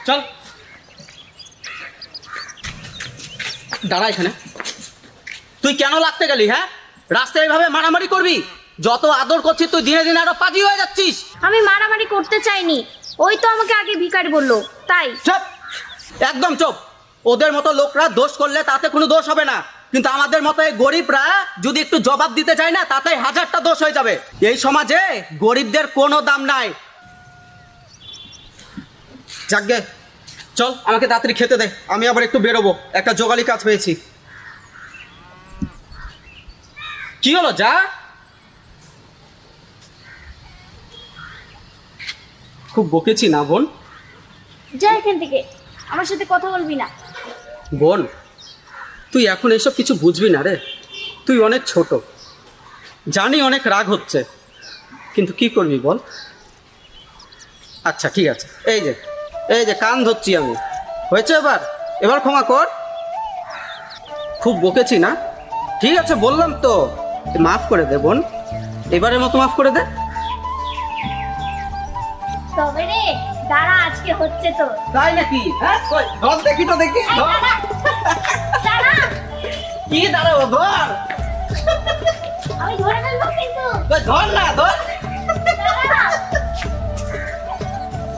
চল দাঁড়া এখানে। তুই কেন লাগতে গেলি? হ্যাঁ, রাস্তায় এইভাবে মারামারি করবি? যত আদর করছিস তুই দিনে দিনে আরো পাজি হয়ে যাচ্ছিস। আমি মারামারি করতে চাইনি, ওই তো আমাকে আগে ভিখারি বললো তাই। চুপ, একদম চুপ। ওদের মতো লোকরা দোষ করলে তাতে কোনো দোষ হবে না, কিন্তু আমাদের মতো এই গরিবরা যদি একটু জবাব দিতে চায় না তাতে হাজারটা দোষ হয়ে যাবে। এই সমাজে গরিবদের কোনো দাম নাই। যাকগে চল, আমাকে তাড়াতাড়ি খেতে দে, আমি আবার একটু বেরোবো, একটা জোগালি কাজ পেয়েছি। কি হলো? যা। খুব বকেছি না বোন? যা এখান থেকে, আমার সাথে কথা বলবি না। বোন, তুই এখন এসব কিছু বুঝবি না রে, তুই অনেক ছোট। জানি অনেক রাগ হচ্ছে, কিন্তু কি করবি বল। আচ্ছা ঠিক আছে, এই যে কান ধরছি আমি, হয়েছে? এবার ক্ষমা কর। খুব বকেছি না? ঠিক আছে বললাম তো, মাফ করে দে বোন, এবারের মতো মাফ করে দে। তবে রে দাঁড়া, আজকে হচ্ছে তো। তাই নাকি? হ্যাঁ ধর, দেখি তো দেখি। দাঁড়া। কি দাঁড়াবো? ধর, আমি ধরে ফেলবো কিন্তু। ধর না, ধর।